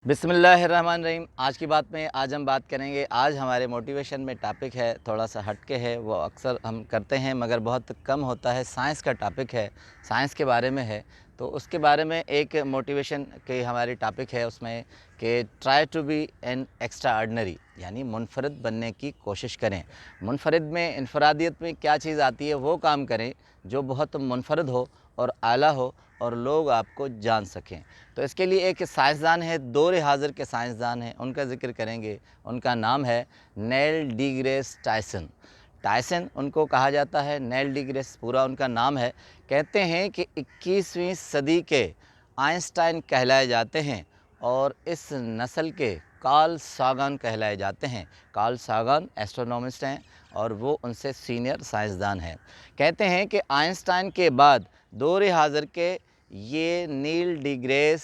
बिस्मिल्लाहिर्रहमानिर्रहीम। आज की बात में आज हम बात करेंगे। आज हमारे मोटिवेशन में टॉपिक है, थोड़ा सा हटके है, वो अक्सर हम करते हैं मगर बहुत कम होता है। साइंस का टॉपिक है, साइंस के बारे में है, तो उसके बारे में एक मोटिवेशन की हमारी टॉपिक है उसमें कि try to be an extraordinary, यानी मुनफरद बनने की कोशिश करें। मुनफरद में, इनफरादियत में क्या चीज़ आती है, वो काम करें जो बहुत मुनफरद हो और आला हो और लोग आपको जान सकें। तो इसके लिए एक साइंसदान है, दौर हाज़िर के साइंसदान हैं, उनका ज़िक्र करेंगे। उनका नाम है नील डीग्रेस टायसन। टायसन उनको कहा जाता है, नील डीग्रेस पूरा उनका नाम है। कहते हैं कि 21वीं सदी के आइंस्टाइन कहलाए जाते हैं और इस नस्ल के कार्ल सागन कहलाए जाते हैं। कार्ल सागन एस्ट्रोनॉमिस्ट हैं और वो उनसे सीनियर साइंसदान हैं। कहते हैं कि आइंस्टाइन के बाद दौर हाज़िर के ये नील डीग्रेस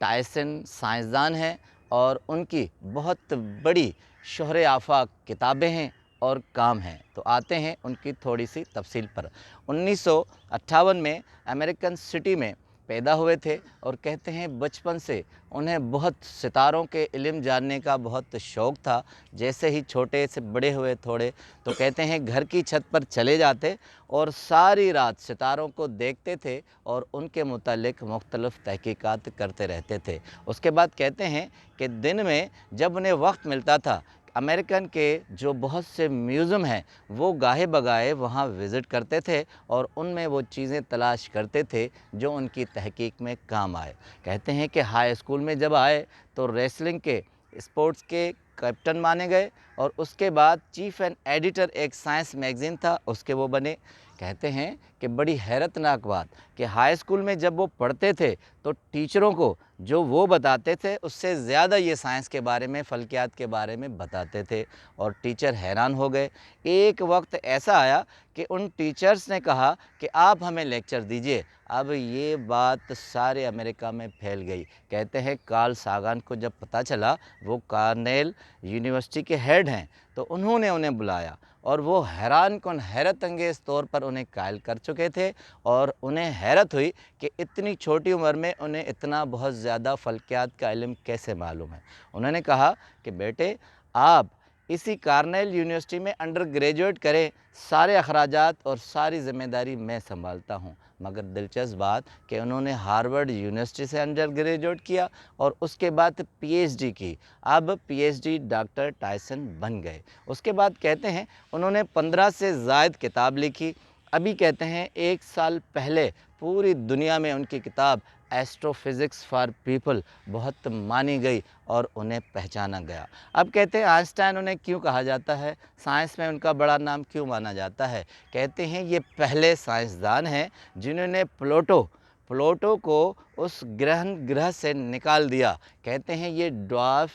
टायसन साइंसदान हैं और उनकी बहुत बड़ी शोहरे आफाक किताबें हैं और काम हैं। तो आते हैं उनकी थोड़ी सी तफसील पर। 1958 में अमेरिकन सिटी में पैदा हुए थे और कहते हैं बचपन से उन्हें बहुत सितारों के इल्म जानने का बहुत शौक़ था। जैसे ही छोटे से बड़े हुए थोड़े, तो कहते हैं घर की छत पर चले जाते और सारी रात सितारों को देखते थे और उनके मुतालिक मुख्तलिफ़ तहकीकात करते रहते थे। उसके बाद कहते हैं कि दिन में जब उन्हें वक्त मिलता था, अमेरिकन के जो बहुत से म्यूज़ियम हैं वो गाहे बगाहे वहाँ विज़िट करते थे और उनमें वो चीज़ें तलाश करते थे जो उनकी तहकीक में काम आए। कहते हैं कि हाई स्कूल में जब आए तो रेसलिंग के स्पोर्ट्स के कैप्टन माने गए और उसके बाद चीफ़ एंड एडिटर एक साइंस मैगज़ीन था, उसके वो बने। कहते हैं कि बड़ी हैरतनाक बात कि हाई स्कूल में जब वो पढ़ते थे तो टीचरों को जो वो बताते थे उससे ज़्यादा ये साइंस के बारे में, फ़ल्कियात के बारे में बताते थे और टीचर हैरान हो गए। एक वक्त ऐसा आया कि उन टीचर्स ने कहा कि आप हमें लेक्चर दीजिए। अब ये बात सारे अमेरिका में फैल गई। कहते हैं कार्ल सागन को जब पता चला, वो कार्नेल यूनिवर्सिटी के हेड हैं, तो उन्होंने उन्हें बुलाया और वो हैरत अंगेज़ तौर पर उन्हें कायल कर चुके थे और उन्हें हैरत हुई कि इतनी छोटी उम्र में उन्हें इतना बहुत ज़्यादा फ़ल्कियात का इल्म कैसे मालूम है। उन्होंने कहा कि बेटे, आप इसी कार्नेल यूनिवर्सिटी में अंडर ग्रेजुएट करें, सारे अखराजात और सारी ज़िम्मेदारी मैं संभालता हूँ। मगर दिलचस्प बात कि उन्होंने हार्वर्ड यूनिवर्सिटी से अंडर ग्रेजुएट किया और उसके बाद पीएचडी की। अब पीएचडी डॉक्टर टायसन बन गए। उसके बाद कहते हैं उन्होंने 15 से ज़ायद किताब लिखी। अभी कहते हैं 1 साल पहले पूरी दुनिया में उनकी किताब एस्ट्रोफिज़िक्स फॉर पीपल बहुत मानी गई और उन्हें पहचाना गया। अब कहते हैं आइंस्टाइन उन्हें क्यों कहा जाता है, साइंस में उनका बड़ा नाम क्यों माना जाता है। कहते हैं ये पहले साइंसदान हैं जिन्होंने प्लूटो को उस ग्रह से निकाल दिया। कहते हैं ये ड्वार्फ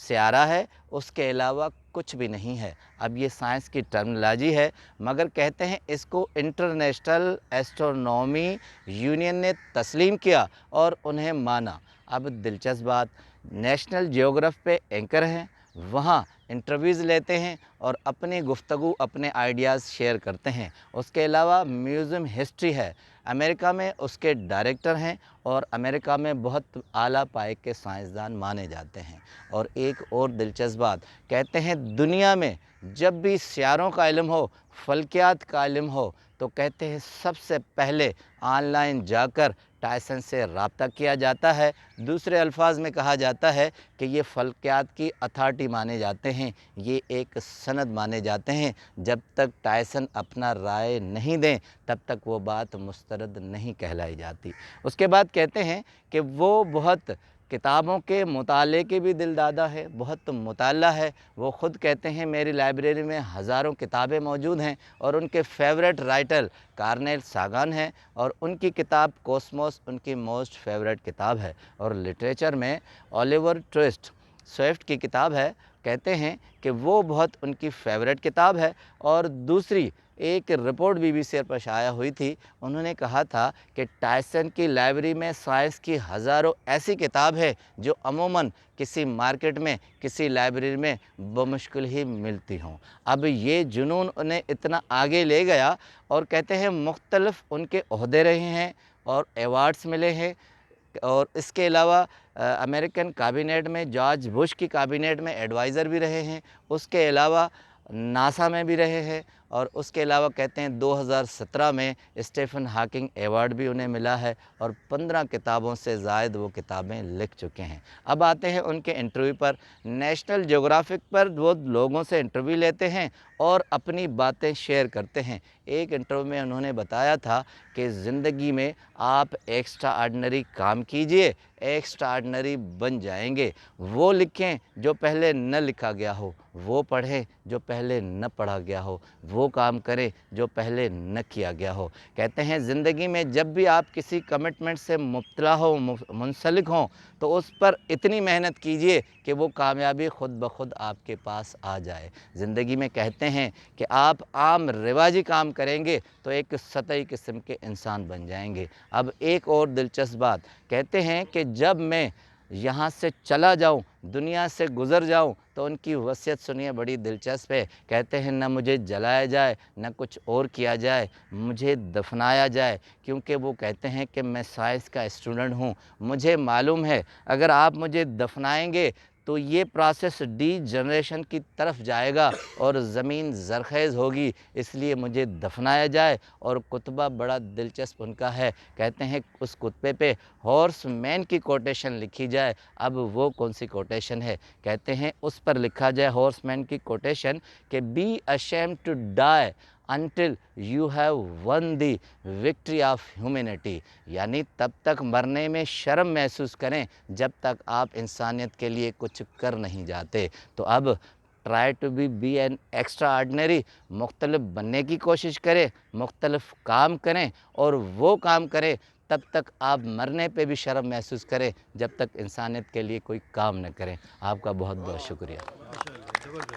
स्यारा है, उसके अलावा कुछ भी नहीं है। अब ये साइंस की टर्मिनोलॉजी है, मगर कहते हैं इसको इंटरनेशनल एस्ट्रोनॉमी यूनियन ने तस्लीम किया और उन्हें माना। अब दिलचस्प बात, नेशनल जियोग्राफ पे एंकर हैं, वहाँ इंटरव्यूज़ लेते हैं और अपनी गुफ्तगू, अपने आइडियाज़ शेयर करते हैं। उसके अलावा म्यूज़ियम हिस्ट्री है, अमेरिका में उसके डायरेक्टर हैं और अमेरिका में बहुत आला पाए के साइंसदान माने जाते हैं। और एक और दिलचस्प बात, कहते हैं दुनिया में जब भी सियारों का इल्म हो, फ़ल्कियात का इल्म हो, तो कहते हैं सबसे पहले ऑनलाइन जाकर टायसन से रब्ता किया जाता है। दूसरे अल्फाज में कहा जाता है कि ये फ़ल्कियात की अथॉरिटी माने जाते हैं, ये एक सनद माने जाते हैं। जब तक टायसन अपना राय नहीं दें तब तक वो बात मुस्तरद नहीं कहलाई जाती। उसके बाद कहते हैं कि वो बहुत किताबों के मुताले के भी दिलदादा है, बहुत मुताला है। वो ख़ुद कहते हैं मेरी लाइब्रेरी में हज़ारों किताबें मौजूद हैं और उनके फेवरेट राइटर कार्नेल सागन हैं और उनकी किताब कॉस्मोस उनकी मोस्ट फेवरेट किताब है। और लिटरेचर में ओलिवर ट्विस्ट स्विफ्ट की किताब है, कहते हैं कि वो बहुत उनकी फेवरेट किताब है। और दूसरी एक रिपोर्ट बीबीसी पर शाया हुई थी, उन्होंने कहा था कि टायसन की लाइब्रेरी में साइंस की हज़ारों ऐसी किताब है जो अमूमन किसी मार्केट में, किसी लाइब्रेरी में बमुश्किल ही मिलती हों। अब ये जुनून उन्हें इतना आगे ले गया और कहते हैं मुख्तलिफ़ उनके ओहदे रहे हैं और एवार्ड्स मिले हैं। اور اس کے علاوہ امریکن کابینٹ میں جارج بش کی کابینٹ میں ایڈوائزر بھی رہے ہیں، اس کے علاوہ ناسا میں بھی رہے ہیں، اور اس کے علاوہ کہتے ہیں 2017 میں اسٹیفن ہاکنگ ایوارڈ بھی انہیں ملا ہے، اور 15 کتابوں سے زائد وہ کتابیں لکھ چکے ہیں۔ اب آتے ہیں ان کے انٹرویو پر۔ نیشنل جغرافک پر وہ لوگوں سے انٹرویو لیتے ہیں اور اپنی باتیں شیئر کرتے ہیں۔ ایک انٹرویو میں انہوں نے بتایا تھا کہ زندگی میں آپ ایکسٹرا آرڈنری کام کیجئے، ایکسٹرا آرڈنری بن جائیں گے۔ وہ لکھیں جو پہلے نہ لکھا گیا ہو، وہ پڑھیں جو پہلے نہ پڑھا گیا ہو، وہ کام کریں جو پہلے نہ کیا گیا ہو۔ کہتے ہیں زندگی میں جب بھی آپ کسی کمٹمنٹ سے مبتلا ہو، منسلک ہوں، تو اس پر اتنی محنت کیجئے کہ وہ کامیابی خود بخود آپ کے پاس آ جائے۔ زندگی میں کہتے ہیں کہ آپ عام رواجی کام کریں گے تو ایک سطحی قسم کے انسان بن جائیں گے۔ اب ایک اور دلچسپ بات کہتے ہیں کہ جب میں یہاں سے چلا جاؤں، دنیا سے گزر جاؤں، تو ان کی وصیت سنیے، بڑی دلچسپ ہے۔ کہتے ہیں نہ مجھے جلایا جائے، نہ کچھ اور کیا جائے، مجھے دفنایا جائے، کیونکہ وہ کہتے ہیں کہ میں سائنس کا اسٹوڈنٹ ہوں۔ مجھے معلوم ہے اگر آپ مجھے دفنائیں گے تو یہ پروسیس ڈی جنریشن کی طرف جائے گا اور زمین زرخیز ہوگی، اس لیے مجھے دفنایا جائے۔ اور کتبہ بڑا دلچسپ ان کا ہے، کہتے ہیں اس کتبے پہ ہارس مین کی کوٹیشن لکھی جائے۔ اب وہ کون سی کوٹیشن ہے؟ کہتے ہیں اس پر لکھا جائے ہارس مین کی کوٹیشن کہ be ashamed to die until you have won the victory of humanity، یعنی تب تک مرنے میں شرم محسوس کریں جب تک آپ انسانیت کے لیے کچھ کر نہیں جاتے۔ تو اب try to be an extraordinary, مختلف بننے کی کوشش کریں، مختلف کام کریں، اور وہ کام کریں تب تک آپ مرنے پہ بھی شرم محسوس کریں جب تک انسانیت کے لیے کوئی کام نہ کریں۔ آپ کا بہت بہت شکریہ۔